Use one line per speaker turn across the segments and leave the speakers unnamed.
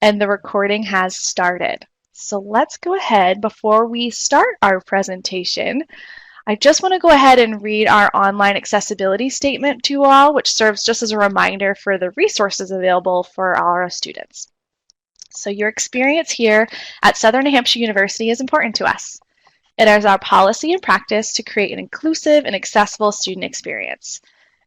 and the recording has started. So let's go ahead before we start our presentation. I just want to go ahead and read our online accessibility statement to you all, which serves just as a reminder for the resources available for our students. So your experience here at Southern New Hampshire University is important to us. It is our policy and practice to create an inclusive and accessible student experience.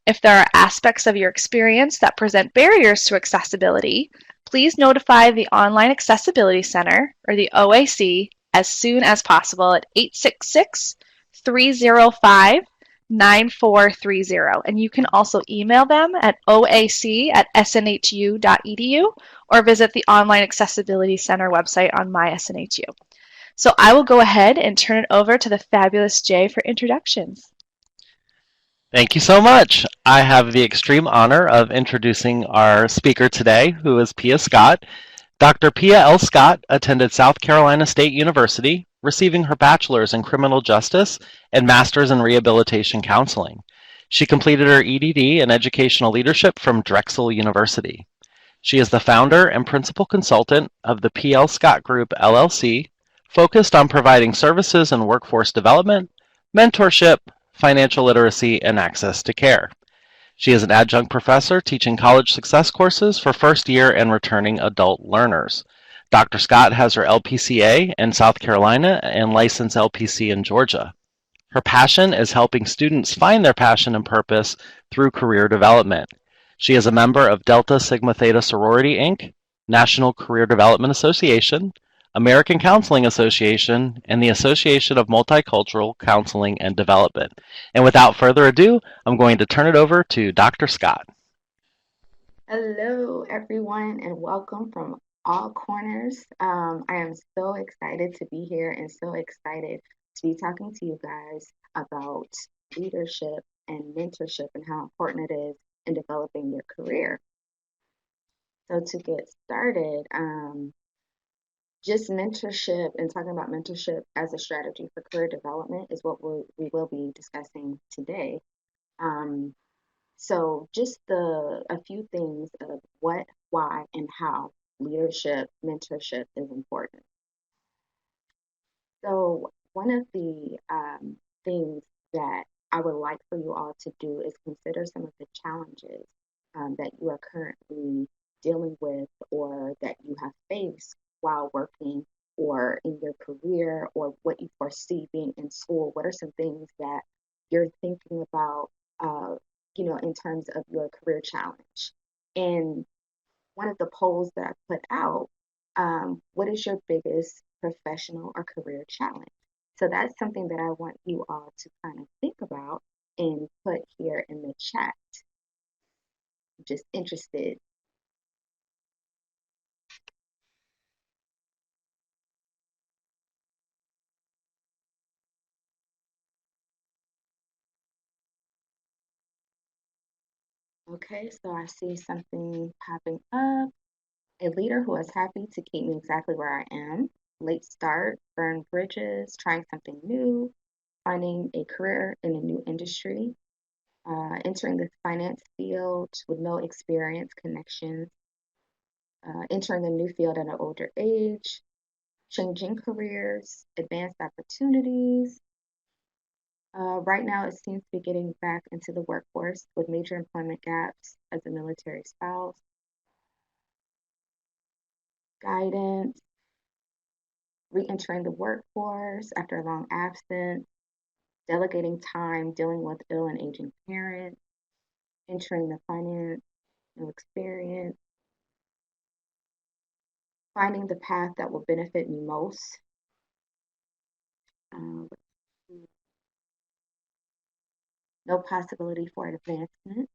If there are aspects of your experience that present barriers to accessibility, please notify the Online Accessibility Center, or the OAC, as soon as possible at 866-305-9430. And you can also email them at oac@snhu.edu or visit the Online Accessibility Center website on MySNHU. So I will go ahead and turn it over to the fabulous Jay for introductions.
Thank you so much. I have the extreme honor of introducing our speaker today, who is Pia Scott. Dr. Pia L. Scott attended South Carolina State University, receiving her bachelor's in criminal justice and master's in rehabilitation counseling. She completed her EDD in educational leadership from Drexel University. She is the founder and principal consultant of the P.L. Scott Group, LLC, focused on providing services in workforce development, mentorship, financial literacy, and access to care. She is an adjunct professor teaching college success courses for first-year and returning adult learners. Dr. Scott has her LPCA in South Carolina and licensed LPC in Georgia. Her passion is helping students find their passion and purpose through career development. She is a member of Delta Sigma Theta Sorority, Inc., National Career Development Association, American Counseling Association, and the Association of Multicultural Counseling and Development. And without further ado, I'm going to turn it over to Dr. Scott.
Hello, everyone, and welcome from all corners. I am so excited to be here and so excited to be talking to you guys about leadership and mentorship and how important it is in developing your career. So, to get started, just mentorship and talking about mentorship as a strategy for career development is what we will be discussing today. Um, so just a few things of what, why, and how leadership, mentorship is important. So one of the things that I would like for you all to do is consider some of the challenges that you are currently dealing with or that you have faced while working or in your career or what you foresee being in school. What are some things that you're thinking about, in terms of your career challenge? And one of the polls that I put out, what is your biggest professional or career challenge? So that's something that I want you all to kind of think about and put here in the chat. I'm just interested. Okay, so I see something popping up. A leader who is happy to keep me exactly where I am. Late start, burn bridges, trying something new, finding a career in a new industry, entering the finance field with no experience, connections, entering a new field at an older age, changing careers, advanced opportunities. Right now, it seems to be getting back into the workforce with major employment gaps as a military spouse, guidance, re-entering the workforce after a long absence, delegating time, dealing with ill and aging parents, entering the finance, no experience, finding the path that will benefit me most. Uh, no possibility for advancement.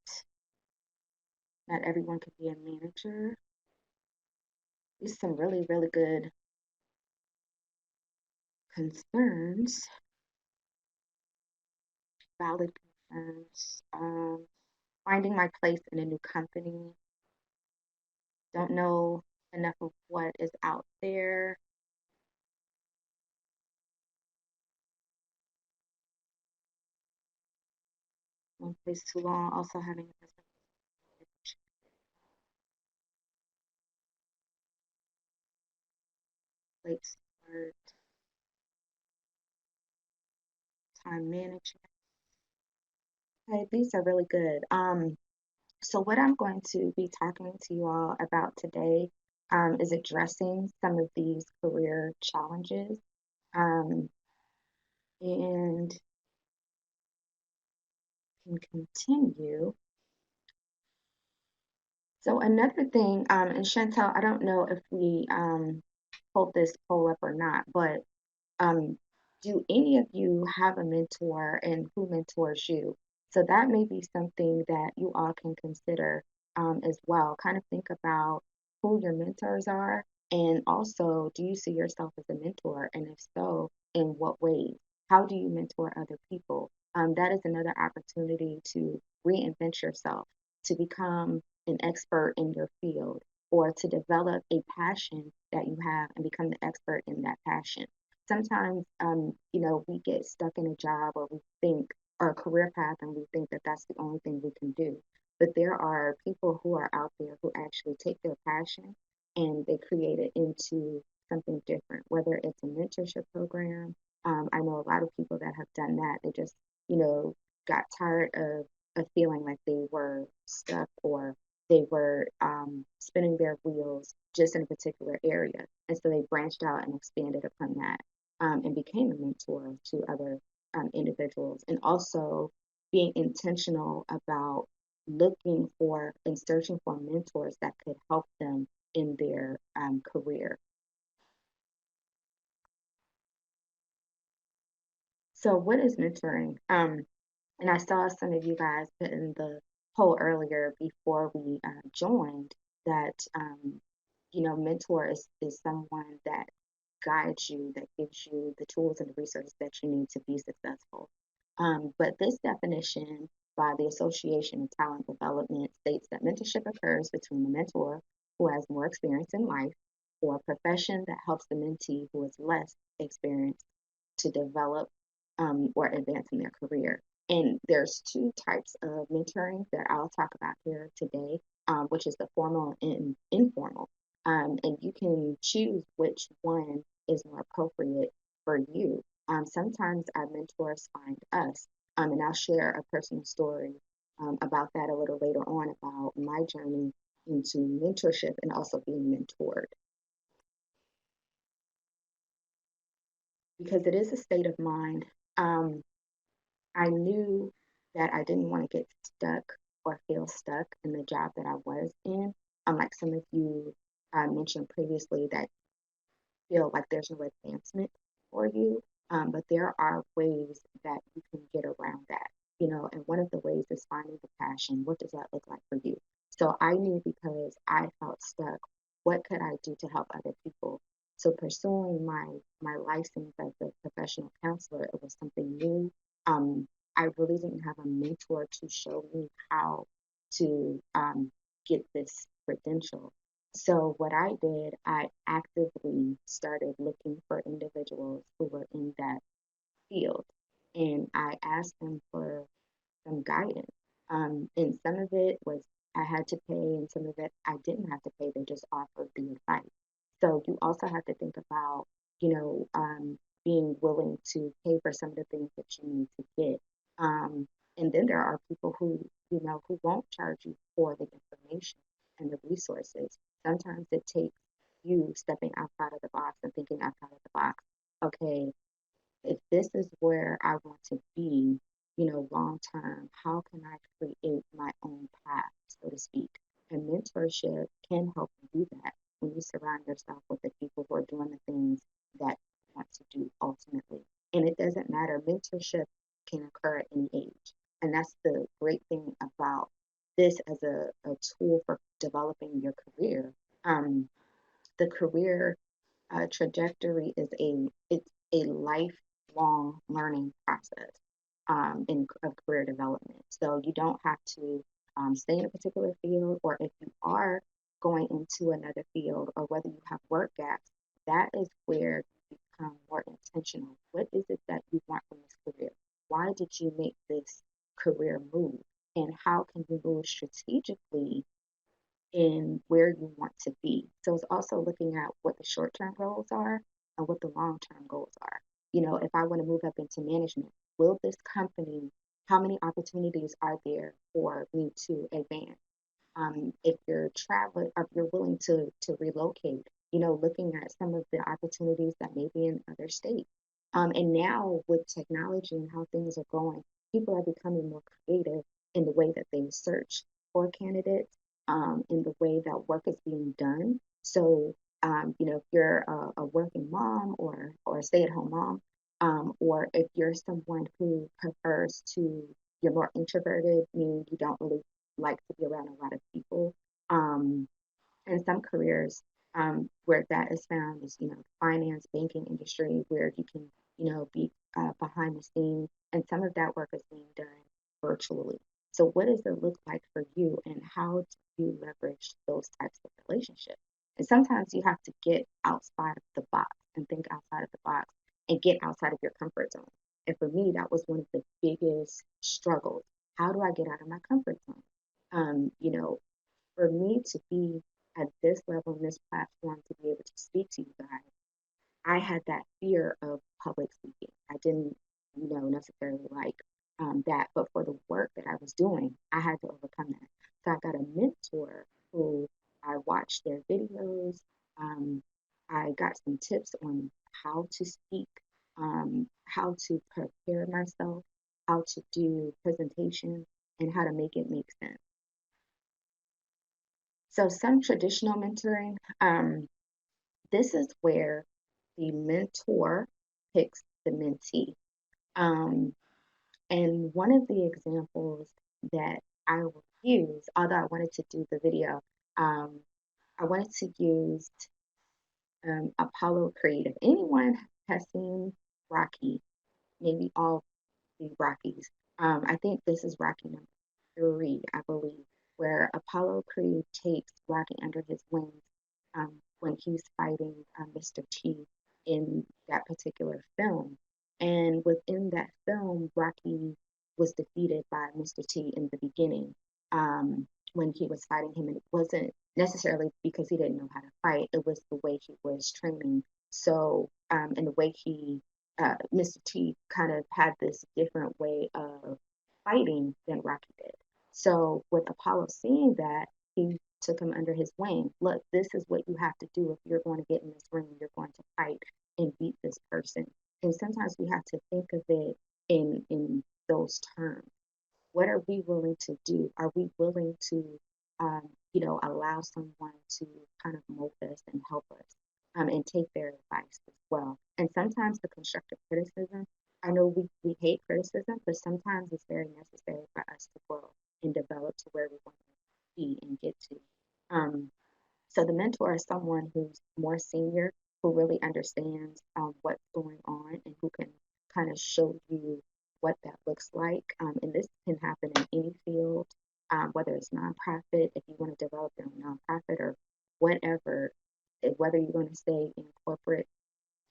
Not everyone can be a manager. These are some really, really good concerns, valid concerns. Finding my place in a new company. Don't know enough of what is out there. One place too long. Also having a late start, time management. Okay, these are really good. So what I'm going to be talking to you all about today is addressing some of these career challenges. Um, and can continue. So another thing, and Chantel, I don't know if we pulled this poll up or not, but um, do any of you have a mentor and who mentors you? So that may be something that you all can consider as well. Kind of think about who your mentors are, and also, do you see yourself as a mentor? And if so, in what ways? How do you mentor other people? That is another opportunity to reinvent yourself, to become an expert in your field, or to develop a passion that you have and become the expert in that passion. Sometimes, we get stuck in a job or we think, or a career path, and we think that that's the only thing we can do. But there are people who are out there who actually take their passion and they create it into something different, whether it's a mentorship program. I know a lot of people that have done that. They just, got tired of feeling like they were stuck or they were spinning their wheels just in a particular area. And so they branched out and expanded upon that and became a mentor to other individuals. And also being intentional about looking for and searching for mentors that could help them in their career. So, what is mentoring? And I saw some of you guys put in the poll earlier before we joined that, mentor is someone that guides you, that gives you the tools and the resources that you need to be successful. But this definition by the Association of Talent Development states that mentorship occurs between the mentor who has more experience in life or a profession that helps the mentee who is less experienced to develop or advance in their career. And there's two types of mentoring that I'll talk about here today, which is the formal and informal. And you can choose which one is more appropriate for you. Sometimes our mentors find us, and I'll share a personal story about that a little later on about my journey into mentorship and also being mentored. Because it is a state of mind. Um, I knew that I didn't want to get stuck or feel stuck in the job that I was in. Like some of you mentioned previously, that feel like there's no advancement for you. But there are ways that you can get around that, and one of the ways is finding the passion. What does that look like for you? So I knew because I felt stuck, what could I do to help other people? So pursuing my license as a professional counselor, it was something new. I really didn't have a mentor to show me how to get this credential. So what I did, I actively started looking for individuals who were in that field, and I asked them for some guidance. And some of it was I had to pay, and some of it I didn't have to pay. They just offered the advice. So you also have to think about, being willing to pay for some of the things that you need to get. Um, and then there are people who won't charge you for the information and the resources. Sometimes it takes you stepping outside of the box and thinking outside of the box. Okay, if this is where I want to be, long term, how can I create my own path, so to speak? And mentorship can help you do that when you surround yourself with the people who are doing the things that you want to do ultimately. And it doesn't matter, mentorship can occur at any age. And that's the great thing about this as a tool for developing your career. The career trajectory is it's a lifelong learning process of career development. So you don't have to stay in a particular field, or if you are going into another field, or whether you have work gaps, that is where you become more intentional. What is it that you want from this career? Why did you make this career move? And how can you move strategically in where you want to be? So it's also looking at what the short term goals are and what the long-term goals are. If I want to move up into management, will this company, how many opportunities are there for me to advance? If you're traveling, if you're willing to relocate, looking at some of the opportunities that may be in other states. And now with technology and how things are going, people are becoming more creative in the way that they search for candidates, in the way that work is being done. So, if you're a working mom or a stay-at-home mom, or if you're someone who prefers to, you're more introverted, meaning you don't really like to be around a lot of people. Um, and some careers where that is found is, finance, banking industry, where you can, be behind the scenes, and some of that work is being done virtually. So, what does it look like for you, and how do you leverage those types of relationships? And sometimes you have to get outside of the box and think outside of the box and get outside of your comfort zone. And for me, that was one of the biggest struggles. How do I get out of my comfort zone? Um, you know, for me to be at this level in this platform to be able to speak to you guys, I had that fear of public speaking. I didn't, necessarily like that, but for the work that I was doing, I had to overcome that. So I got a mentor who I watched their videos. Um, I got some tips on how to speak, how to prepare myself, how to do presentations, and how to make it make sense. So some traditional mentoring, this is where the mentor picks the mentee. Um, and one of the examples that I will use, although I wanted to do the video, um, I wanted to use Apollo Creed. If anyone has seen Rocky, maybe all the Rockies, I think this is Rocky number 3, I believe, where Apollo Creed takes Rocky under his wings when he's fighting Mr. T in that particular film. And within that film, Rocky was defeated by Mr. T in the beginning when he was fighting him. And it wasn't necessarily because he didn't know how to fight, it was the way he was training. So, and the way Mr. T kind of had this different way of fighting than Rocky did. So with Apollo seeing that, he took him under his wing. Look, this is what you have to do if you're going to get in this ring. You're going to fight and beat this person. And sometimes we have to think of it in those terms. What are we willing to do? Are we willing to, allow someone to kind of mold us and help us and take their advice as well? And sometimes the constructive criticism, I know we hate criticism, but sometimes it's very necessary for us to grow and develop to where we want to be and get to. Um, so the mentor is someone who's more senior, who really understands what's going on and who can kind of show you what that looks like. And this can happen in any field, whether it's nonprofit, if you want to develop your own nonprofit or whatever, whether you're going to stay in corporate,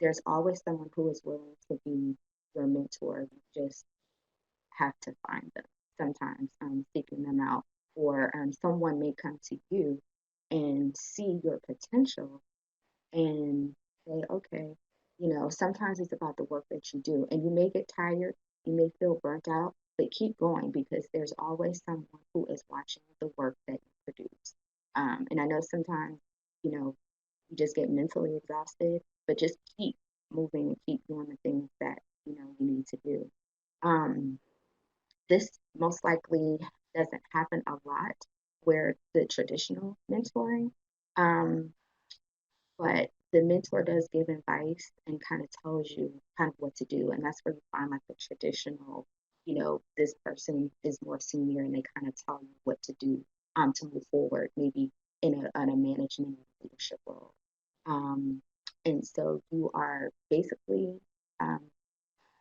there's always someone who is willing to be your mentor. You just have to find them sometimes, seeking them out, or someone may come to you and see your potential and say, okay, sometimes it's about the work that you do, and you may get tired, you may feel burnt out, but keep going because there's always someone who is watching the work that you produce. And I know sometimes, you just get mentally exhausted, but just keep moving and keep doing the things that you need to do. Um, this most likely doesn't happen a lot where the traditional mentoring, um, but the mentor does give advice and kind of tells you kind of what to do. And that's where you find like the traditional, this person is more senior and they kind of tell you what to do to move forward, maybe in a management or leadership role. Um, and so you are basically um,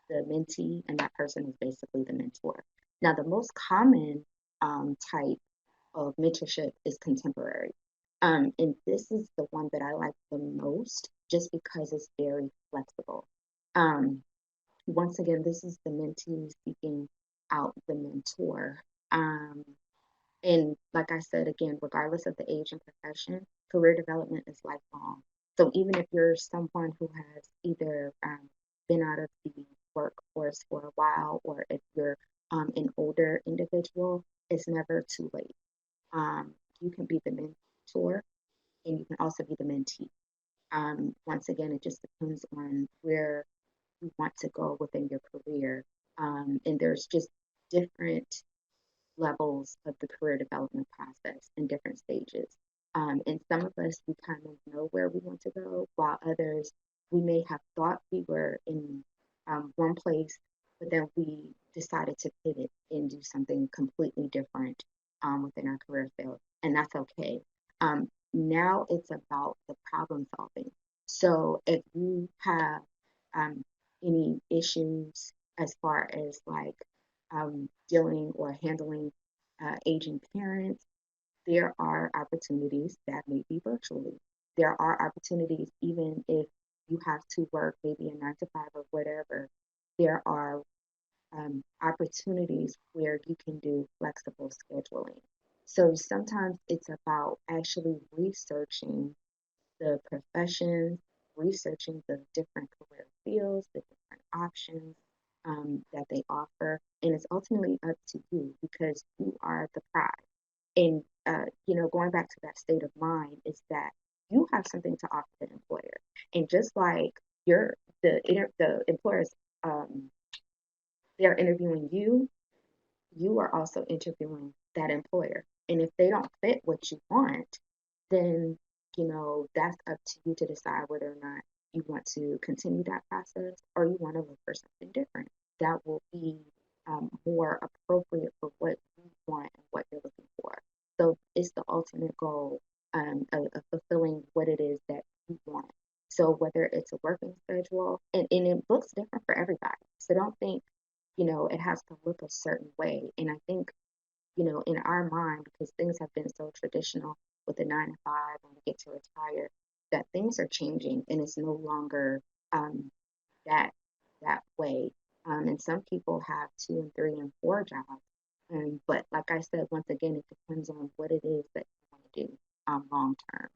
the mentee, and that person is basically the mentor. Now, the most common type of mentorship is contemporary. And this is the one that I like the most just because it's very flexible. Um, Once again, this is the mentee seeking out the mentor. Um, and like I said again, regardless of the age and profession, career development is lifelong. So even if you're someone who has either been out of the workforce for a while, or if you're an older individual, it's never too late. You can be the mentor and you can also be the mentee. Once again, it just depends on where you want to go within your career. And there's just different levels of the career development process in different stages. And some of us, we kind of know where we want to go, while others, we may have thought we were in one place, but then we decided to pivot and do something completely different within our career field. And that's okay. Now it's about the problem solving. So if you have um, any issues as far as like dealing or handling aging parents, there are opportunities that may be virtually. There are opportunities, even if you have to work maybe a 9 to 5 or whatever, there are opportunities where you can do flexible scheduling. So sometimes it's about actually researching the professions, researching the different career fields, the different options that they offer. And it's ultimately up to you because you are the prize. And, going back to that state of mind is that you have something to offer the employer. And just like the employers, um, they're interviewing you, you are also interviewing that employer. And if they don't fit what you want, then, that's up to you to decide whether or not you want to continue that process or you want to look for something different that will be more appropriate for what you want and what you're looking for. So it's the ultimate goal of fulfilling what it is that you want. So whether it's a working schedule, and it looks different for everybody. So don't think it has to look a certain way. And I think, in our mind, because things have been so traditional with the 9 to 5 and we get to retire, that things are changing and it's no longer that that way. And some people have 2 and 3 and 4 jobs. But like I said, once again, it depends on what it is that you want to do long term.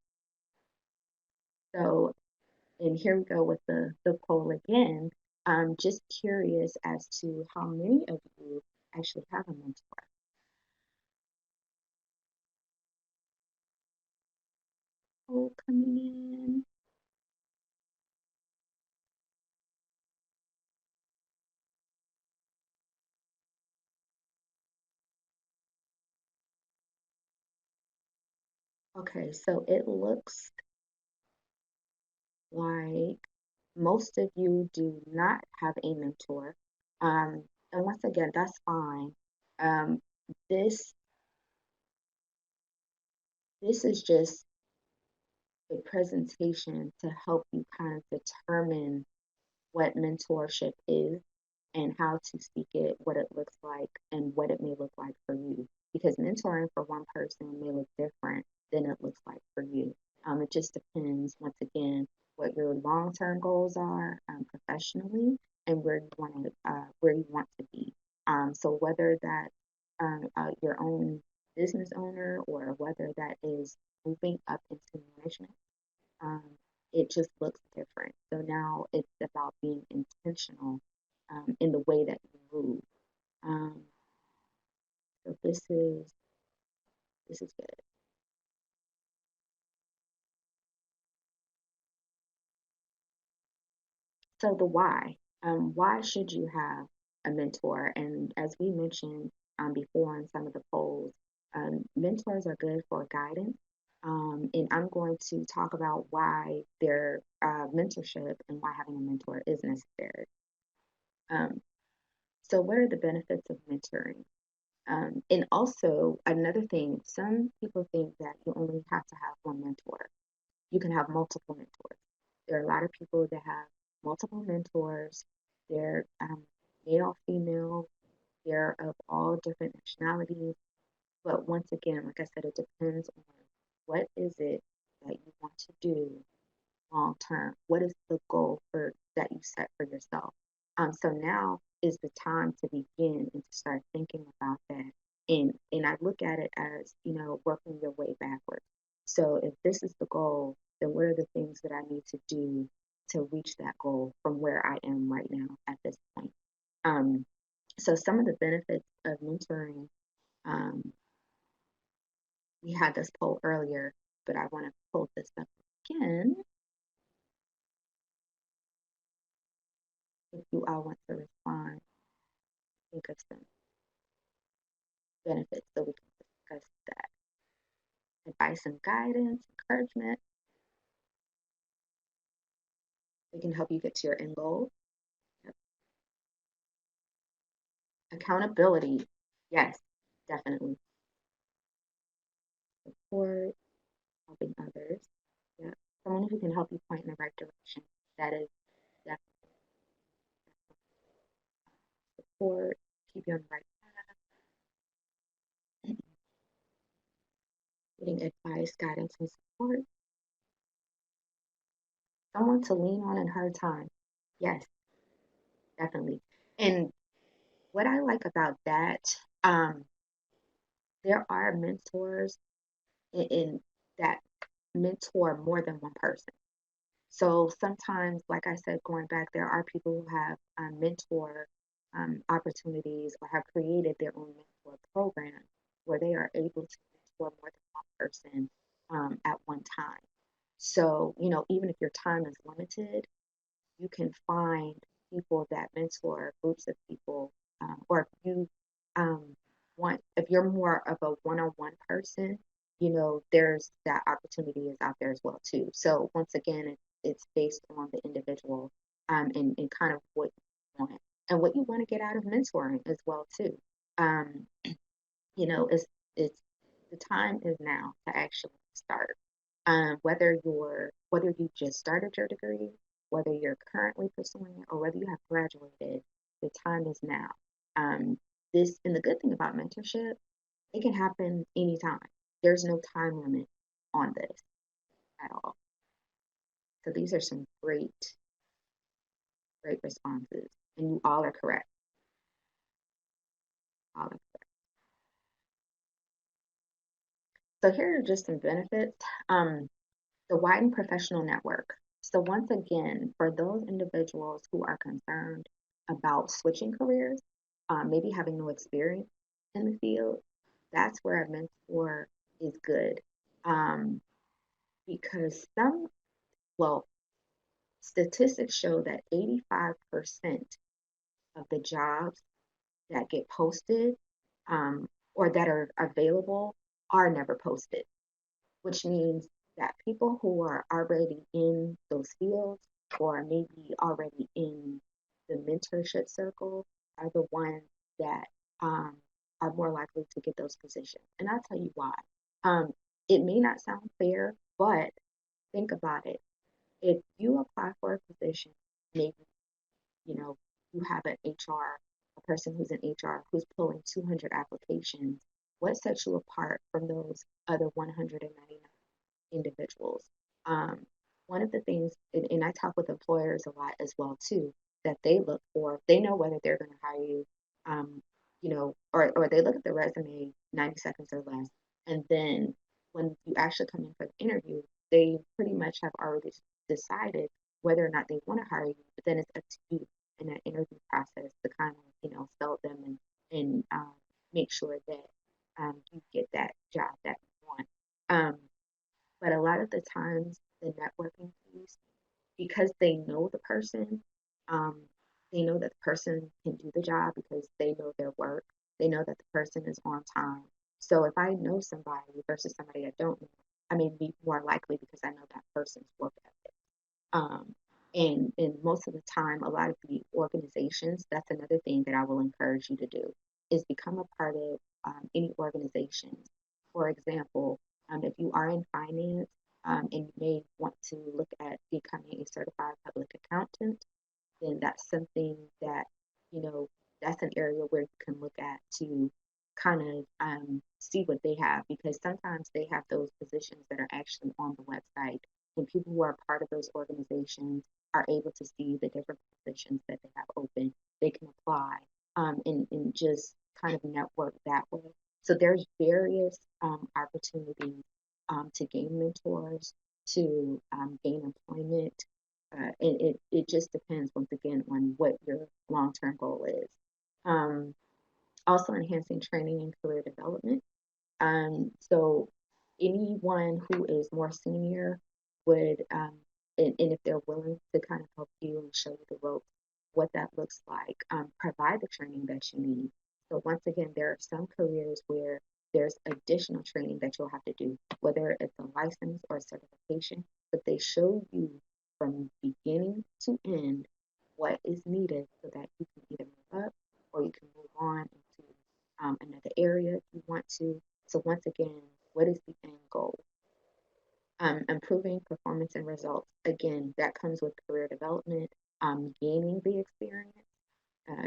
So, and here we go with the poll again. Just curious as to how many of you actually have a mentor. Poll coming in. Okay, so it looks like most of you do not have a mentor. And once again, that's fine. Um, this this is just a presentation to help you kind of determine what mentorship is and how to seek it, what it looks like, and what it may look like for you. Because mentoring for one person may look different than it looks like for you. It just depends, once again, what your long-term goals are professionally and where you want to be. So whether that your own business owner or whether that is moving up into management, um, it just looks different. So now it's about being intentional in the way that you move. Um, so this is good. So the why. Why should you have a mentor? And as we mentioned before in some of the polls, mentors are good for guidance. And I'm going to talk about why their mentorship and why having a mentor is necessary. Um, so what are the benefits of mentoring? And also another thing, some people think that you only have to have one mentor. You can have multiple mentors. There are a lot of people that have multiple mentors. They're male, female, they're of all different nationalities. But once again, like I said, it depends on what is it that you want to do long term. What is the goal for that you set for yourself? So now is the time to begin and to start thinking about that. And I look at it as, working your way backwards. So if this is the goal then what are the things that I need to do to reach that goal from where I am right now at this point? Um, so some of the benefits of mentoring, um, we had this poll earlier, but I want to pull this up again if you all want to respond. Think of some benefits so we can discuss that. Advice and guidance, encouragement. They can help you get to your end goal. Yep. Accountability. Yes, definitely. Support, helping others. Yeah. Someone who can help you point in the right direction. That is definitely support, keep you on the right path. Getting advice, guidance, and support. Someone to lean on in hard times. Yes, definitely. And what I like about that, um, there are mentors in that mentor more than one person. So sometimes, like I said, going back, there are people who have mentor opportunities or have created their own mentor program where they are able to mentor more than one person at one time. So, even if your time is limited, you can find people that mentor groups of people, or if you um, if you're more of a one-on-one person, there's that opportunity is out there as well too. So once again, it's based on the individual, and kind of what you want and what you want to get out of mentoring as well too. Um, it's the time is now to actually start. Whether you just started your degree, whether you're currently pursuing it, or whether you have graduated, the time is now. Um, this and the good thing about mentorship, it can happen anytime. There's no time limit on this at all. So these are some great, great responses, and you all are correct. All are correct. So here are just some benefits. The widened professional network. So once again, for those individuals who are concerned about switching careers, maybe having no experience in the field, that's where a mentor is good. Um, because well, statistics show that 85% of the jobs that get posted, or that are available are never posted, which means that people who are already in those fields or maybe already in the mentorship circle are the ones that are more likely to get those positions. And I'll tell you why. It may not sound fair, but think about it. If you apply for a position, maybe, you know, you have a person who's in HR who's pulling 200 applications. What sets you apart from those other 199 individuals? Um, One of the things, and I talk with employers a lot as well too, that they look for, they know whether they're going to hire you, or they look at the resume 90 seconds or less, and then when you actually come in for the interview, they pretty much have already decided whether or not they want to hire you. But then it's up to you in that interview process to kind of sell them and make sure that you get that job that you want. But a lot of the times, the networking piece, because they know the person, um, they know that the person can do the job because they know their work. They know that the person is on time. So if I know somebody versus somebody I don't know, I may be more likely because I know that person's work ethic. Um, and most of the time, a lot of the organizations, that's another thing that I will encourage you to do, is become a part of any organizations. For example, if you are in finance, and you may want to look at becoming a certified public accountant, then that's something that, you know, that's an area where you can look at to kind of see what they have, because sometimes they have those positions that are actually on the website, and people who are part of those organizations are able to see the different positions that they have open. They can apply, and just kind of network that way. So there's various opportunities to gain mentors, to gain employment. It just depends, once again, on what your long-term goal is. Um, Also enhancing training and career development. So anyone who is more senior would, and if they're willing to kind of help you and show you the ropes, what that looks like, provide the training that you need. So once again, there are some careers where there's additional training that you'll have to do, whether it's a license or a certification, but they show you from beginning to end what is needed so that you can either move up or you can move on into another area if you want to. So once again, what is the end goal? Improving performance and results. Again, that comes with career development, gaining the experience,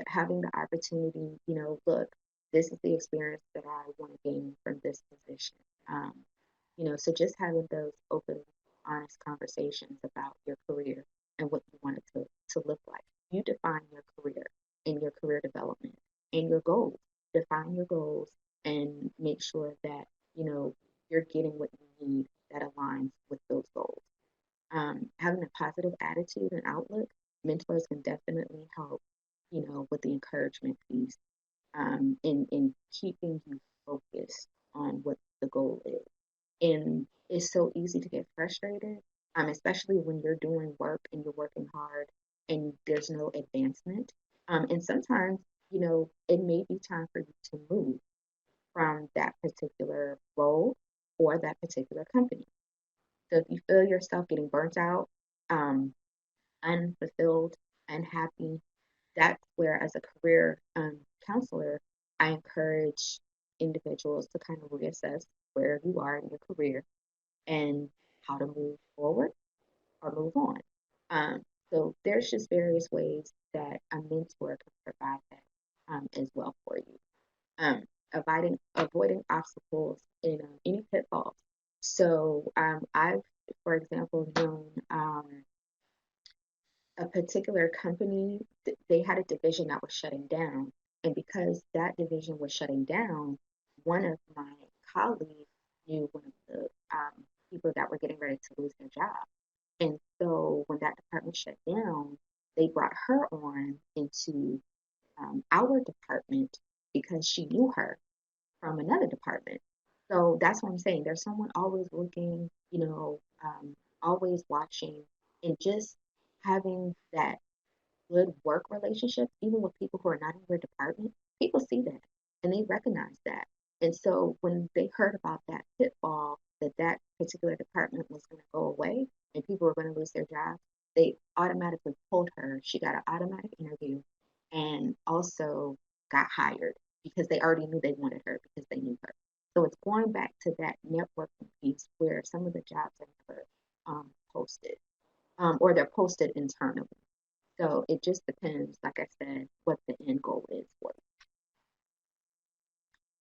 having the opportunity, look, this is the experience that I want to gain from this position. Um, so just having those open, honest conversations about your career and what you want it to look like. You define your career and your career development and your goals. Define your goals and make sure that, you're getting what you need that aligns with those goals. Having a positive attitude and outlook, mentors can definitely help, with the encouragement piece, in keeping you focused on what the goal is. And it's so easy to get frustrated, especially when you're doing work and you're working hard and there's no advancement. And sometimes, it may be time for you to move from that particular role or that particular company. So if you feel yourself getting burnt out, um, unfulfilled, unhappy, that's where, as a career counselor, I encourage individuals to kind of reassess where you are in your career and how to move forward or move on. Um, so there's just various ways that a mentor can provide that as well for you. Um, avoiding obstacles in any pitfalls. So I've, for example, known a particular company, they had a division that was shutting down. And because that division was shutting down, one of my colleagues knew one of the people that were getting ready to lose their job. And so when that department shut down, they brought her on into our department because she knew her from another department. So that's what I'm saying. There's someone always looking, always watching, and just having that good work relationships, even with people who are not in your department, people see that and they recognize that. And so when they heard about that pitfall, that that particular department was going to go away and people were going to lose their jobs, they automatically pulled her. She got an automatic interview and also got hired because they already knew they wanted her because they knew her. So it's going back to that networking piece where some of the jobs are never posted, or they're posted internally. So it just depends, like I said, what the end goal is for you.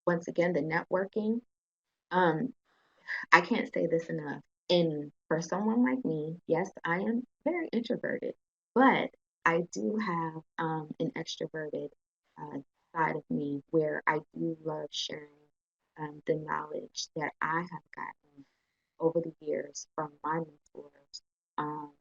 Once again, the networking, um, I can't say this enough. And for someone like me, yes, I am very introverted, but I do have an extroverted uh, side of me where I do love sharing the knowledge that I have gotten over the years from my mentors,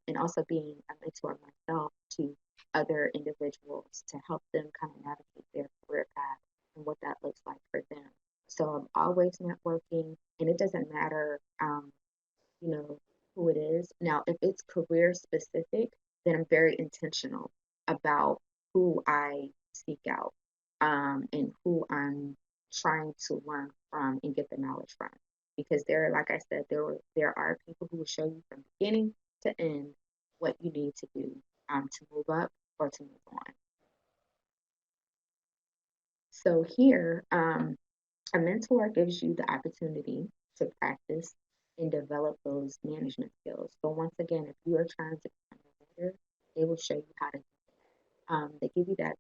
and also being a mentor myself to other individuals to help them kind of navigate their career path and what that looks like for them. So I'm always networking, and it doesn't matter, you know, who it is. Now, if it's career specific, then I'm very intentional about who I seek out, and who I'm trying to learn from and get the knowledge from. Because there, like I said, there are people who will show you from beginning to end what you need to do to move up or to move on. So here, a mentor gives you the opportunity to practice and develop those management skills. So once again, if you are trying to become a leader, they will show you how to do that. They give you that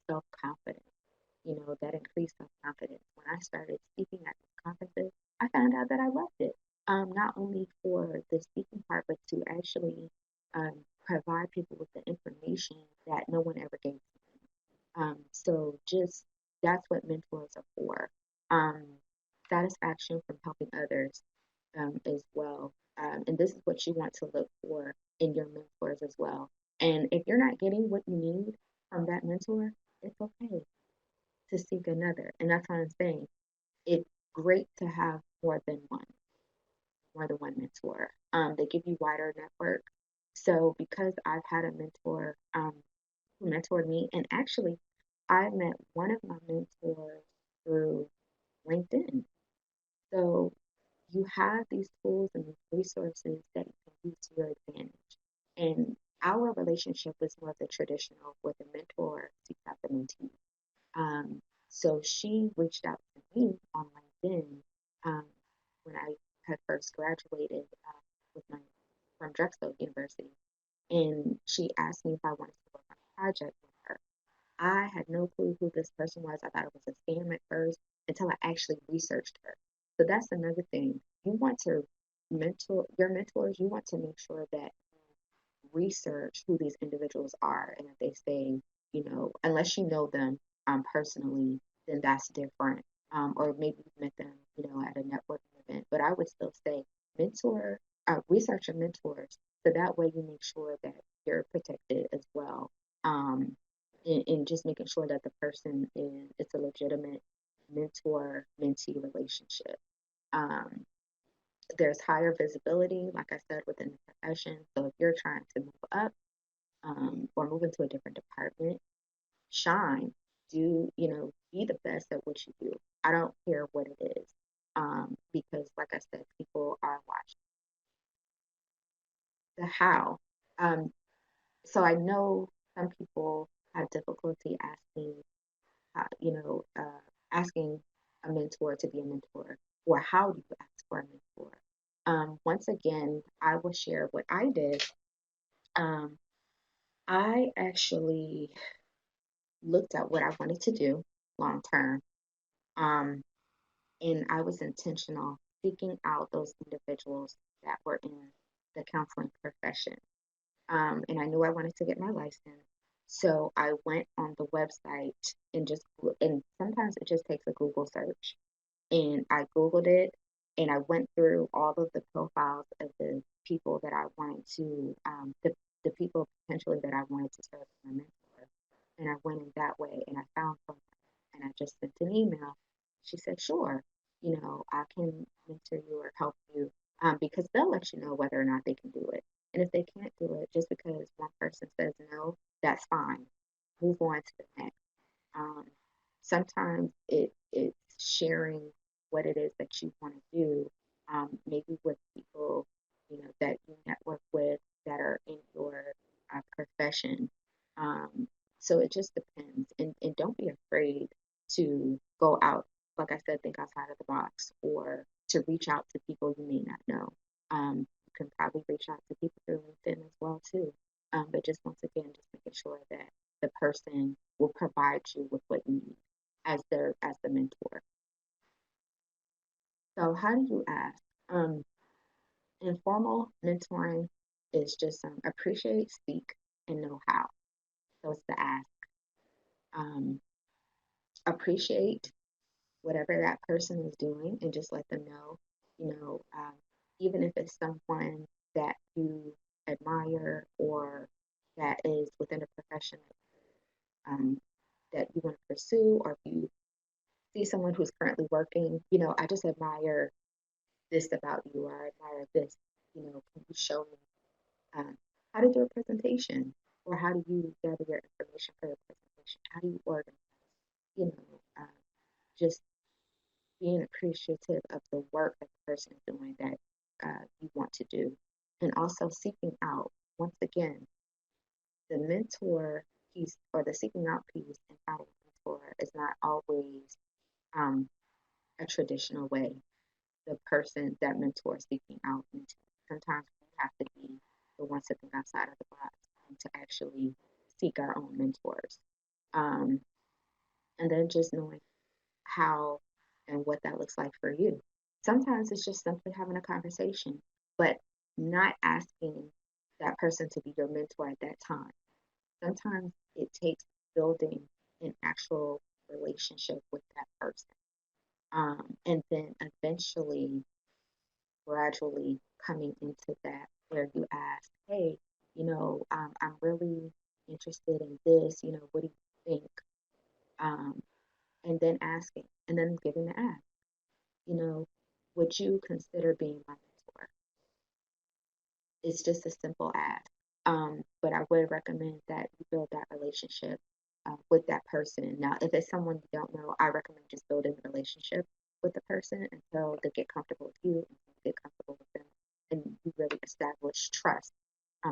self confidence, that increased self confidence. When I started speaking at these conferences, I found out that I loved it. Not only for the speaking part, but to actually provide people with the information that no one ever gave to me. So just that's what mentors are for. Um, Satisfaction from helping others as well. And this is what you want to look for in your mentors as well. And if you're not getting what you need from that mentor, it's okay to seek another. And that's what I'm saying. It's great to have more than one mentor. They give you wider network. So because I've had a mentor who mentored me, and actually I met one of my mentors through LinkedIn. So you have these tools and these resources that you can use to your advantage. And our relationship was more of the traditional with a mentor seeks out the mentee. Um, so she reached out to me on LinkedIn um, when I had first graduated with my from Drexel University, and she asked me if I wanted to work on a project with her. I had no clue who this person was. I thought it was a scam at first until I actually researched her. So that's another thing. You want to mentor your mentors, you want to make sure that research who these individuals are. And if they say, unless you know them personally, then that's different. Or maybe you've met them, at a networking event. But I would still say research your mentors. So that way you make sure that you're protected as well. And just making sure that the person is, it's a legitimate mentor mentee relationship. Um, there's higher visibility, like I said, within the profession. So if you're trying to move up or move into a different department, shine, be the best at what you do. I don't care what it is, because, like I said, people are watching. The how. Um, so I know some people have difficulty asking a mentor to be a mentor, or how do you ask for a mentor? Once again, I will share what I did. Um, I actually looked at what I wanted to do long term, um, and I was intentional seeking out those individuals that were in the counseling profession. And I knew I wanted to get my license. So I went on the website and sometimes it just takes a Google search. And I Googled it and I went through all of the profiles of the people that I wanted to, the people potentially that I wanted to serve as my mentor. And I went in that way and I found someone and I just sent an email. She said, sure, I can mentor you or help you, because they'll let you know whether or not they can do it. And if they can't do it, just because one person says no, that's fine. Move on to the next. Um, Sometimes it's sharing what it is that you want to do, maybe with people that you network with that are in your profession. Um, so it just depends, and don't be afraid to go out. Like I said, think outside of the box, or to reach out to people you may not know. You can probably reach out to people through LinkedIn as well too. But just once again, just making sure that the person will provide you with what you need as the mentor. So how do you ask? Um, Informal mentoring is just appreciate, speak, and know how. So it's the ask. Um, Appreciate whatever that person is doing and just let them know, you know, um, even if it's someone that you admire or that is within a profession um, that you want to pursue, or if you see someone who's currently working, I just admire this about you, or I admire this, can you show me how to do a presentation, or how do you gather your information for the presentation? How do you organize? You know, just being appreciative of the work that the person is doing that you want to do, and also seeking out. Once again, the mentor piece or the seeking out piece and finding a mentor is not always um, a traditional way. The person that mentor is seeking out into. Sometimes we have to be the ones to think outside of the box and to actually seek our own mentors. Um, and then just knowing how and what that looks like for you. Sometimes it's just simply having a conversation, but not asking that person to be your mentor at that time. Sometimes it takes building an actual relationship with that person. And then eventually gradually coming into that where you ask, hey, I'm really interested in this, what do you think? Um, and then asking, and then giving the ask, you know, would you consider being my mentor? It's just a simple ask. But I would recommend that you build that relationship with that person. Now, if it's someone you don't know, I recommend just building a relationship with the person until they get comfortable with you and you get comfortable with them, and you really establish trust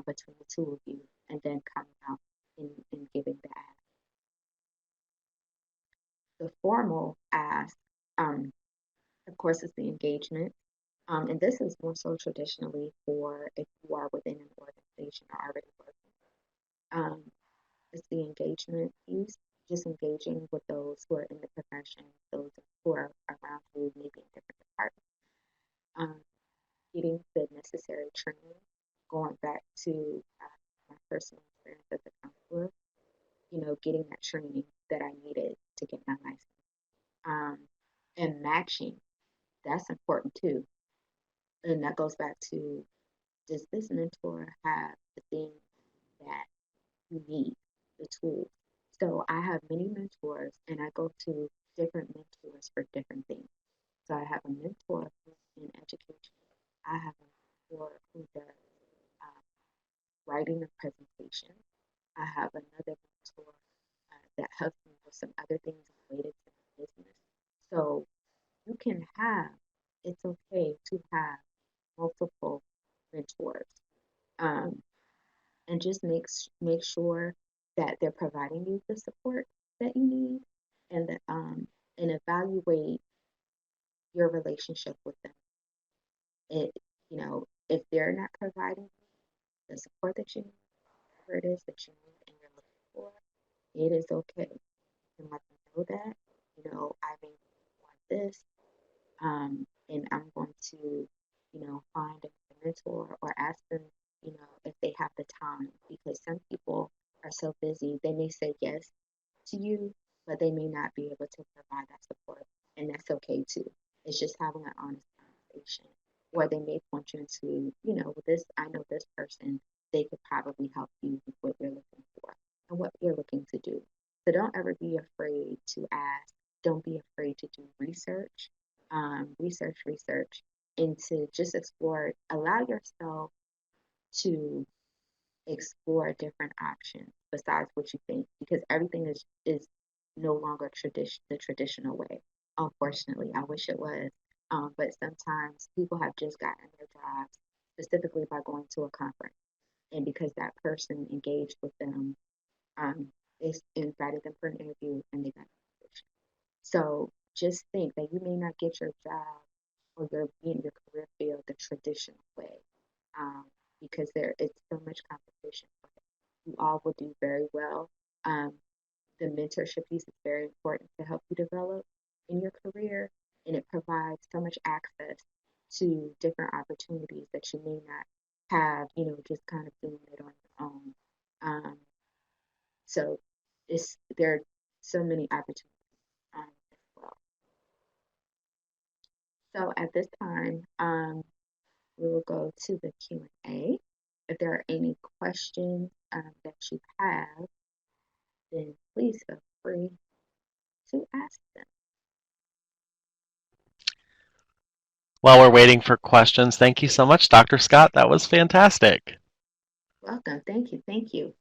between the two of you, and then coming out and giving the ask. The formal ask, um, of course, is the engagement. And this is more so traditionally for if you are within an organization or already working. Um, it's the engagement piece, just engaging with those who are in the profession, those who are around you, maybe in different departments, um, getting the necessary training, going back to my personal experience as a counselor, getting that training that I needed to get my license. Um, and matching, that's important too. And that goes back to, does this mentor have the things that you need, the tools? So I have many mentors and I go to different mentors for different things. So I have a mentor who's in education. I have a mentor who does um, writing a presentation. I have another mentor that helps me with some other things related to my business. So you can have, it's okay to have multiple mentors. Um, and just make sure that they're providing you the support that you need, and that and evaluate your relationship with them. It if they're not providing the support that you need, whatever it is that you need and you're looking for, it is okay. You can let them know that, I may want this, and I'm going to, find a mentor or ask them, if they have the time, because some people are so busy, they may say yes to you, but they may not be able to provide that support, and that's okay too. It's just having an honest conversation, or they may point you into, with this, I know this person, they could probably help you with what you're looking for and what you're looking to do. So don't ever be afraid to ask. Don't be afraid to do research, research, and to just explore. Allow yourself to explore different options besides what you think, because everything is no longer the traditional way. Unfortunately, I wish it was. But sometimes people have just gotten their jobs specifically by going to a conference, and because that person engaged with them, they invited them for an interview and they got the position. So just think that you may not get your job or be in your career field the traditional way, um, because there is so much competition. You all will do very well. Um, the mentorship piece is very important to help you develop in your career, and it provides so much access to different opportunities that you may not have, just kind of doing it on your own. Um, so there are so many opportunities as well. So at this time, we will go to the Q&A. If there are any questions that you have, then please feel free to ask them.
While we're waiting for questions, thank you so much, Dr. Scott. That was fantastic.
Welcome. Thank you. Thank you.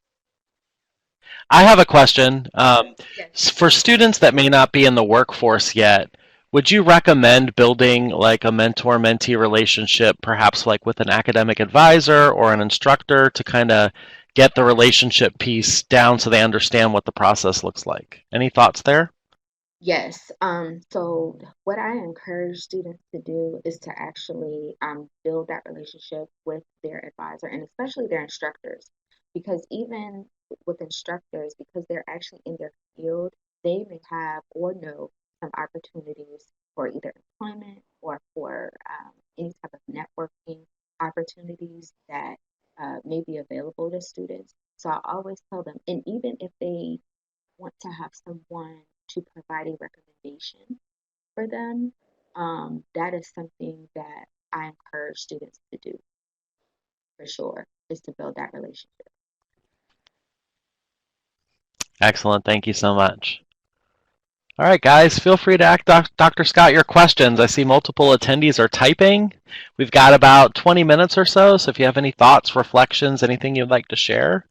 I have a question.
Yes.
For students that may not be in the workforce yet, would you recommend building like a mentor-mentee relationship, perhaps like with an academic advisor or an instructor, to kind of get the relationship piece down so they understand what the process looks like? Any thoughts there?
Yes. So what I encourage students to do is to actually build that relationship with their advisor and especially their instructors. Because even with instructors, because they're actually in their field, they may have or know some opportunities for either employment or for any type of networking opportunities that may be available to students. So I always tell them, and even if they want to have someone to provide a recommendation for them, that is something that I encourage students to do for sure is to build that relationship.
Excellent. Thank you so much. All right, guys, feel free to ask Dr. Scott your questions. I see multiple attendees are typing. We've got about 20 minutes or so if you have any thoughts, reflections, anything you'd like to share,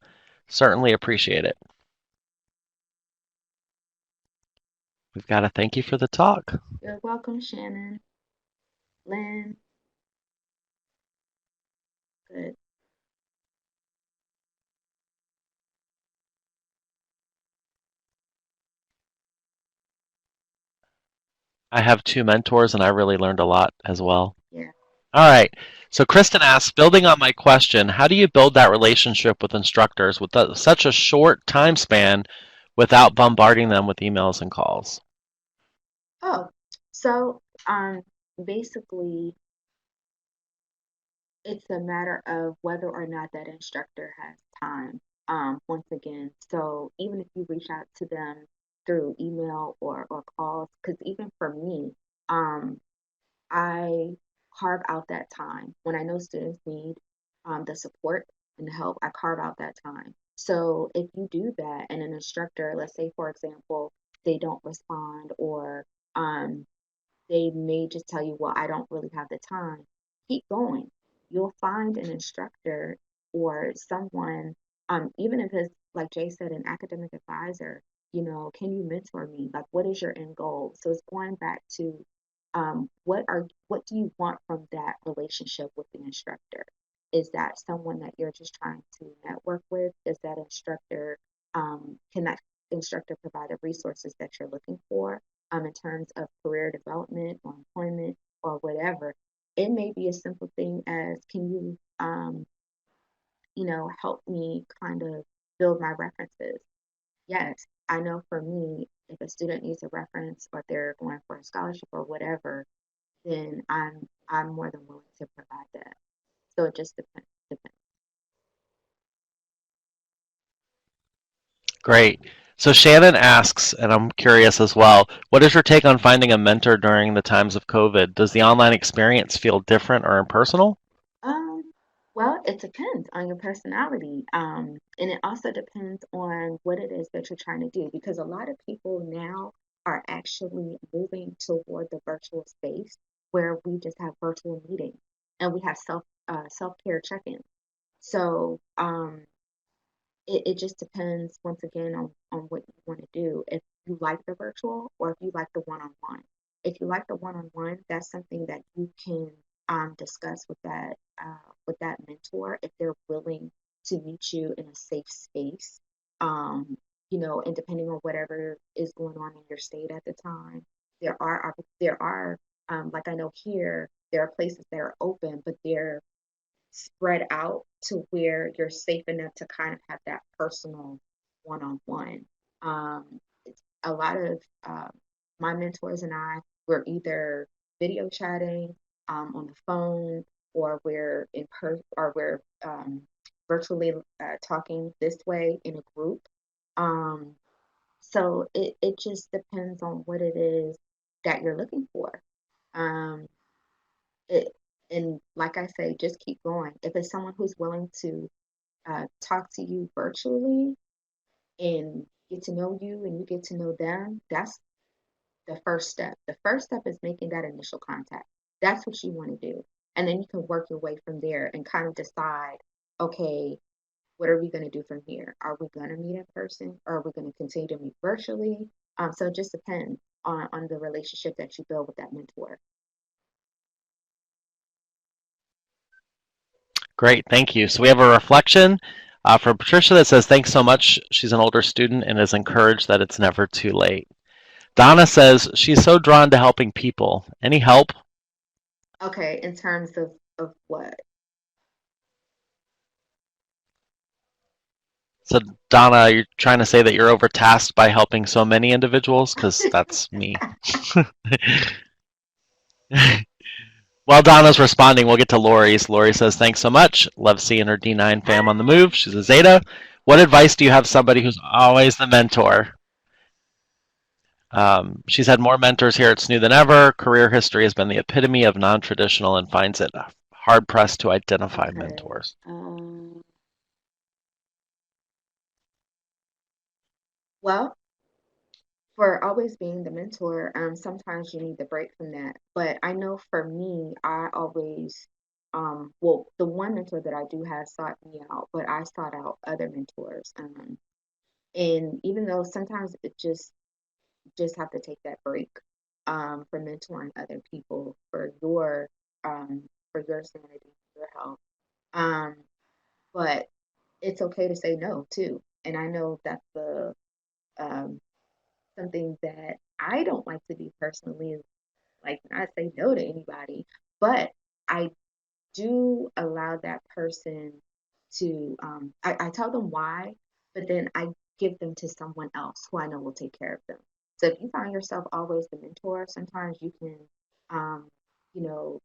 certainly appreciate it. We've got to thank you for the talk.
You're welcome, Shannon. Lynn. Good.
I have 2 mentors, and I really learned a lot as well.
Yeah.
All right. So Kristen asks, building on my question, how do you build that relationship with instructors with such a short time span without bombarding them with emails and calls?
Oh, so basically, it's a matter of whether or not that instructor has time. Once again, so even if you reach out to them through email or calls, because even for me, um, I carve out that time when I know students need the support and the help. I carve out that time. So if you do that, and an instructor, let's say for example, they don't respond, or um, they may just tell you, well, I don't really have the time. Keep going. You'll find an instructor or someone, even if it's like Jay said, an academic advisor, can you mentor me? Like, what is your end goal? So it's going back to what do you want from that relationship with the instructor? Is that someone that you're just trying to network with? Is that instructor, can that instructor provide the resources that you're looking for? In terms of career development or employment or whatever. It may be a simple thing as, can you, help me kind of build my references? Yes, I know for me, if a student needs a reference or they're going for a scholarship or whatever, then I'm more than willing to provide that. So it just depends.
Great. So Shannon asks, and I'm curious as well, what is your take on finding a mentor during the times of COVID? Does the online experience feel different or impersonal?
Um, well, it depends on your personality. And it also depends on what it is that you're trying to do, because a lot of people now are actually moving toward the virtual space where we just have virtual meetings and we have self-care check-ins. So it just depends once again on what you want to do. If you like the virtual or if you like the one-on-one. If you like the one-on-one, that's something that you can discuss with that mentor if they're willing to meet you in a safe space. And depending on whatever is going on in your state at the time, there are like I know here there are places that are open, but they're spread out to where you're safe enough to kind of have that personal one-on-one. It's a lot of my mentors and I, we're either video chatting on the phone, or we're in person, or we're virtually talking this way in a group. Um, so it just depends on what it is that you're looking for. Um, it, and like I say, just keep going. If it's someone who's willing to talk to you virtually and get to know you and you get to know them, that's the first step. The first step is making that initial contact. That's what you want to do. And then you can work your way from there and kind of decide, okay, what are we going to do from here? Are we going to meet in person, or are we going to continue to meet virtually? So it just depends on the relationship that you build with that mentor.
Great, thank you. So we have a reflection from Patricia that says, thanks so much. She's an older student and is encouraged that it's never too late. Donna says, she's so drawn to helping people. Any help?
Okay, in terms of what?
So Donna, you're trying to say that you're overtasked by helping so many individuals? Because that's me. While Donna's responding, we'll get to Lori's. Lori says, thanks so much. Love seeing her D9 fam on the move. She's a Zeta. What advice do you have somebody who's always the mentor? She's had more mentors here at SNU than ever. Career history has been the epitome of non-traditional and finds it hard pressed to identify
Okay.
mentors.
Well, for always being the mentor, sometimes you need the break from that. But I know for me, I always, well, the one mentor that I do have sought me out, but I sought out other mentors. And even though sometimes it just have to take that break, for mentoring other people for your sanity, your health. Um, but it's okay to say no too. And I know that's the um something that I don't like to be personally, like not say no to anybody, but I do allow that person to, I tell them why, but then I give them to someone else who I know will take care of them. So if you find yourself always the mentor, sometimes you can, um, you know,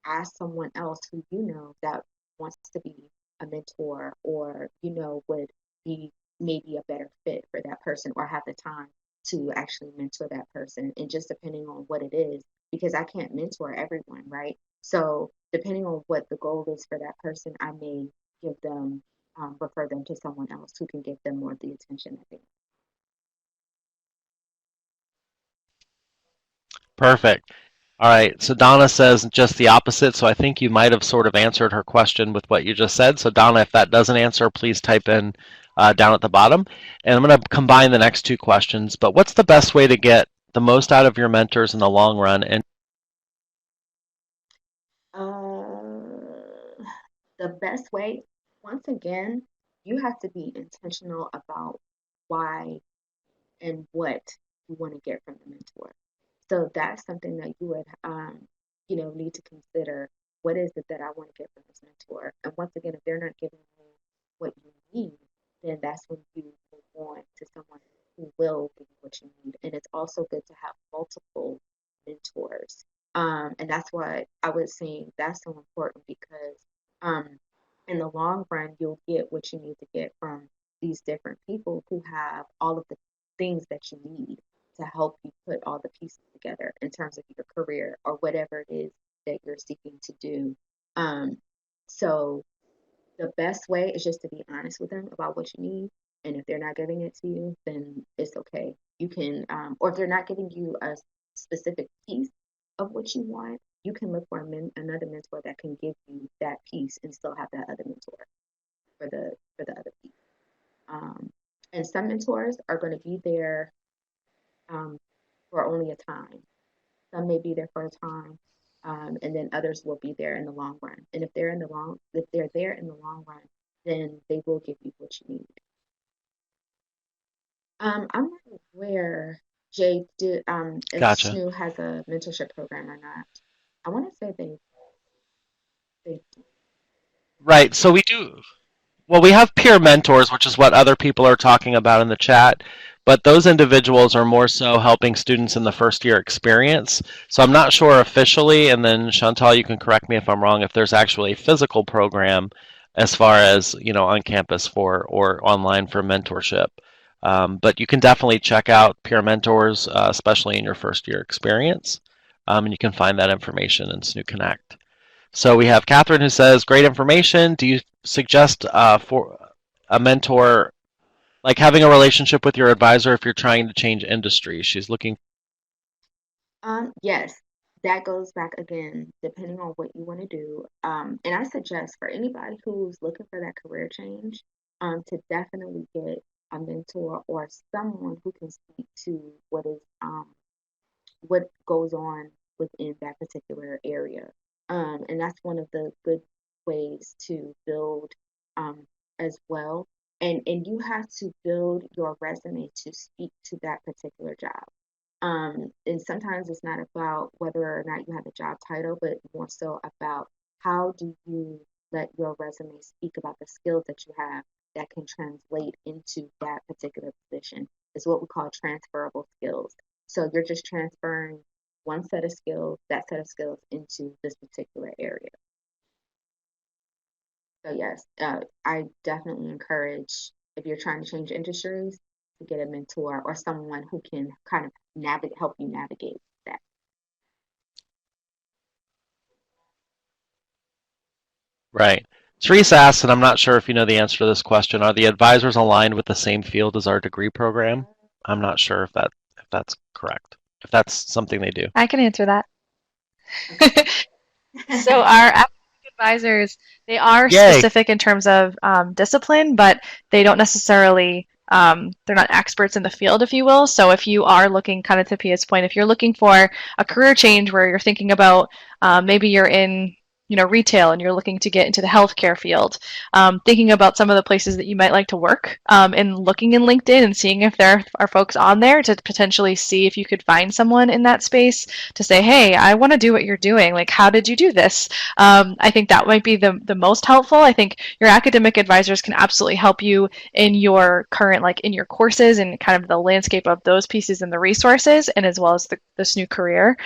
ask someone else who you know that wants to be a mentor or, would be maybe a better fit for that person or have the time to actually mentor that person. And just depending on what it is, because I can't mentor everyone, right? So depending on what the goal is for that person, I may give them, refer them to someone else who can give them more of the attention that they
Perfect. All right. So Donna says just the opposite. So I think you might have sort of answered her question with what you just said. So Donna, if that doesn't answer, please type in down at the bottom. And I'm going to combine the next two questions. But what's the best way to get the most out of your mentors in the long run? And
The best way, once again, you have to be intentional about why and what you want to get from the mentor. So that's something that you would, need to consider. What is it that I want to get from this mentor? And once again, if they're not giving you what you need, then that's when you move on to someone who will give you what you need. And it's also good to have multiple mentors. And that's why I was saying that's so important because, um, in the long run, you'll get what you need to get from these different people who have all of the things that you need to help you put all the pieces together in terms of your career or whatever it is that you're seeking to do. Um, so the best way is just to be honest with them about what you need. And if they're not giving it to you, then it's okay. You can, or if they're not giving you a specific piece of what you want, you can look for another mentor that can give you that piece and still have that other mentor for the other piece. Um, and some mentors are going to be there, um, for only a time. Some may be there for a time, and then others will be there in the long run. And if they're there in the long run, then they will give you what you need. I'm not aware, Jay, if
gotcha.
SNU has a mentorship program or not. I want to say they
Right. So we do. Well, we have peer mentors, which is what other people are talking about in the chat, but those individuals are more so helping students in the first year experience. So I'm not sure officially, and then Chantal, you can correct me if I'm wrong, if there's actually a physical program as far as, on campus for or online for mentorship. But you can definitely check out peer mentors, especially in your first year experience. And you can find that information in SNU Connect. So we have Catherine who says, "Great information. Do you suggest for a mentor, like having a relationship with your advisor if you're trying to change industry?" She's looking.
Yes, that goes back again, depending on what you want to do. And I suggest for anybody who's looking for that career change, to definitely get a mentor or someone who can speak to what goes on within that particular area. And that's one of the good ways to build, um, as well. And you have to build your resume to speak to that particular job. And sometimes it's not about whether or not you have a job title, but more so about how do you let your resume speak about the skills that you have that can translate into that particular position. Is what we call transferable skills. So you're just transferring one set of skills, that set of skills into this particular area. So yes, I definitely encourage if you're trying to change industries, to get a mentor or someone who can kind of help you navigate that.
Right. Teresa asked, and I'm not sure if you know the answer to this question, are the advisors aligned with the same field as our degree program? I'm not sure if that's correct. If that's something they do.
I can answer that.
Okay.
So our academic advisors, they are
Yay.
specific in terms of discipline, but they don't necessarily, they're not experts in the field, if you will. So if you are looking, kind of to Pia's point, if you're looking for a career change where you're thinking about maybe you're in retail and you're looking to get into the healthcare field, thinking about some of the places that you might like to work, and looking in LinkedIn and seeing if there are folks on there to potentially see if you could find someone in that space to say, hey, I want to do what you're doing. Like, how did you do this? I think that might be the most helpful. I think your academic advisors can absolutely help you in your current, like in your courses and kind of the landscape of those pieces and the resources, and as well as this new career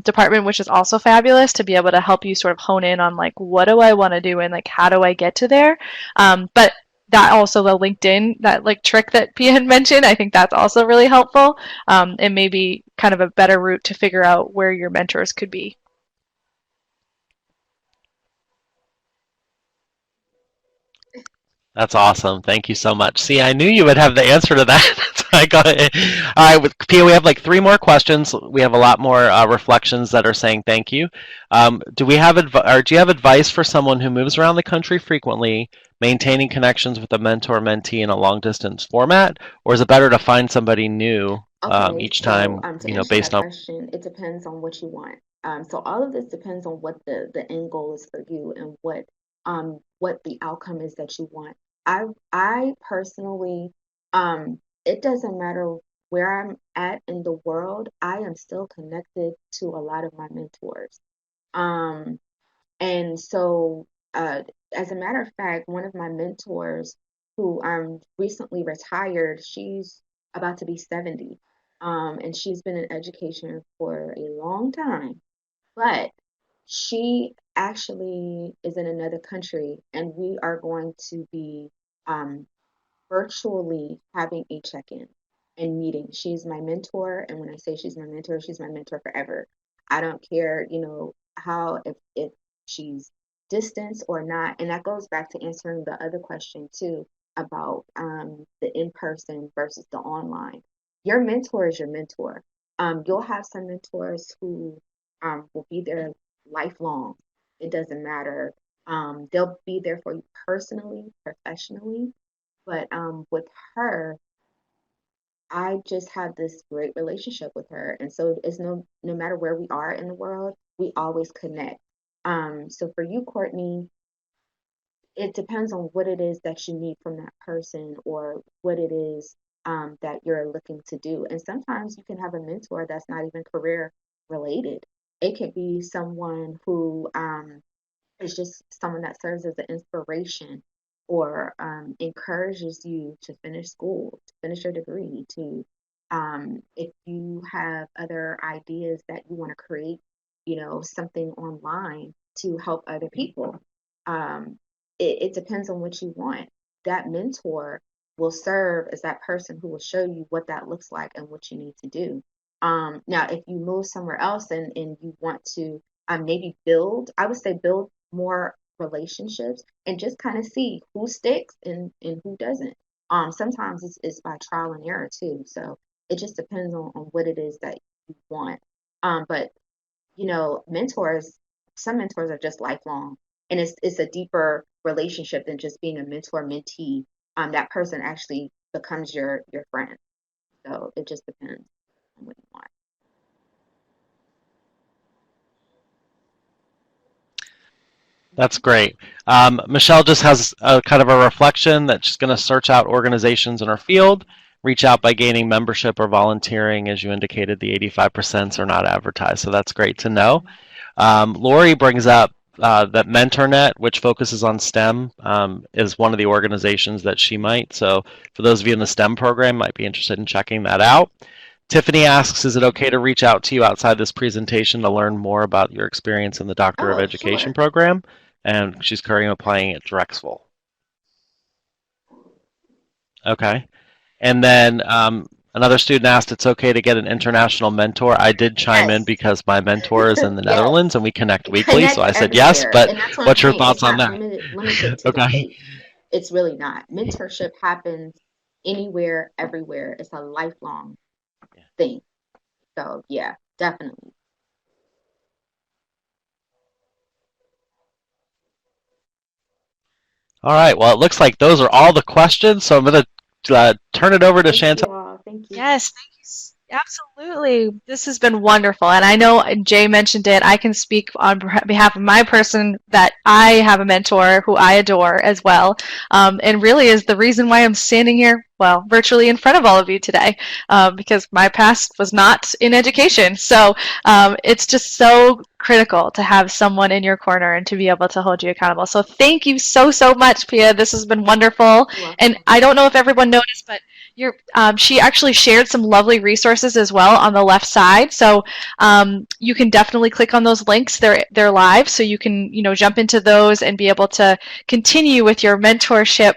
department, which is also fabulous to be able to help you sort of hone in on like, what do I want to do and like, how do I get to there? But that also the LinkedIn, that like trick that Pia had mentioned, I think that's also really helpful, and maybe kind of a better route to figure out where your mentors could be.
That's awesome. Thank you so much. See, I knew you would have the answer to that. That's why I got it. All right, with Pia, we have like 3 more questions. We have a lot more reflections that are saying thank you. Do you have advice for someone who moves around the country frequently, maintaining connections with a mentor-mentee in a long-distance format, or is it better to find somebody new
Okay,
each
so
time,
to answer
based
that
on?
question, it depends on what you want. So all of this depends on what the end goal is for you and what the outcome is that you want. I personally, it doesn't matter where I'm at in the world, I am still connected to a lot of my mentors. Um, and so, as a matter of fact, one of my mentors who recently retired, she's about to be 70. And she's been in education for a long time, but she actually is in another country, and we are going to be um, virtually having a check-in and meeting. She's my mentor, and when I say she's my mentor forever. I don't care, how if she's distance or not. And that goes back to answering the other question too about the in-person versus the online. Your mentor is your mentor. You'll have some mentors who will be there lifelong. It doesn't matter. They'll be there for you personally, professionally, but with her, I just had this great relationship with her. And so it's no matter where we are in the world, we always connect. So for you, Courtney, it depends on what it is that you need from that person or what it is that you're looking to do. And sometimes you can have a mentor that's not even career related. It could be someone who it's just someone that serves as an inspiration or encourages you to finish school, to finish your degree, to if you have other ideas that you want to create, something online to help other people. Um, it depends on what you want. That mentor will serve as that person who will show you what that looks like and what you need to do. Now, if you move somewhere else and you want to maybe I would say build more relationships and just kind of see who sticks and who doesn't. Sometimes it's by trial and error too. So it just depends on what it is that you want. But mentors, some mentors are just lifelong, and it's a deeper relationship than just being a mentor mentee. That person actually becomes your friend. So it just depends on what you want.
That's great. Michelle just has a kind of a reflection that she's going to search out organizations in her field, reach out by gaining membership or volunteering. As you indicated, the 85% are not advertised, so that's great to know. Lori brings up that MentorNet, which focuses on STEM, is one of the organizations that she might. So for those of you in the STEM program, might be interested in checking that out. Tiffany asks, is it okay to reach out to you outside this presentation to learn more about your experience in the Doctor of
Oh,
Education
sure.
program? And she's currently applying at Drexel. Okay. And then another student asked, it's okay to get an international mentor. I did chime in
Yes.
because my mentor is in the
Yes.
Netherlands and we connect weekly,
Connect
so I said yes,
everywhere.
but
And that's what I'm
what's your
saying. It's
thoughts on
not
that?
limited to the
Okay.
States. It's really not. Mentorship happens anywhere, everywhere. It's a lifelong thing. So yeah, definitely.
All right, well, it looks like those are all the questions, so I'm going to turn it over to
Thank
Chantel.
you all. Thank you.
Yes, thank you. Absolutely. This has been wonderful. And I know Jay mentioned it. I can speak on behalf of my person that I have a mentor who I adore as well. And really is the reason why I'm standing here, well, virtually in front of all of you today, because my past was not in education. So it's just so critical to have someone in your corner and to be able to hold you accountable. So thank you so, so much, Pia. This has been wonderful.
You're
And
welcome.
I don't know if everyone noticed, but she actually shared some lovely resources as well on the left side. So you can definitely click on those links. They're live, so you can jump into those and be able to continue with your mentorship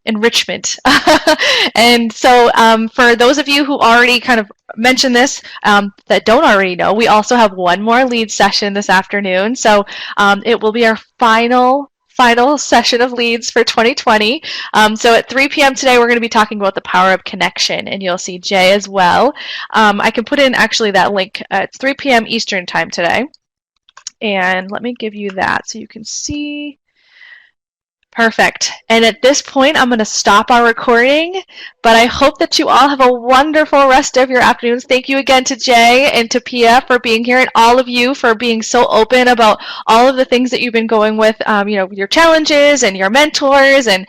enrichment. And so for those of you who already kind of mentioned this that don't already know, we also have one more lead session this afternoon. So it will be our final session of leads for 2020. So at 3 p.m. today, we're going to be talking about the power of connection, and you'll see Jay as well. I can put in actually that link. It's 3 p.m. Eastern time today. And let me give you that so you can see. Perfect. And at this point, I'm going to stop our recording, but I hope that you all have a wonderful rest of your afternoons. Thank you again to Jay and to Pia for being here, and all of you for being so open about all of the things that you've been going with, your challenges and your mentors, and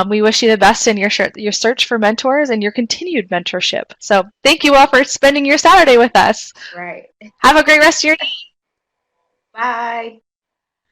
we wish you the best in your search for mentors and your continued mentorship. So thank you all for spending your Saturday with us.
Right.
Have a great rest of your day.
Bye.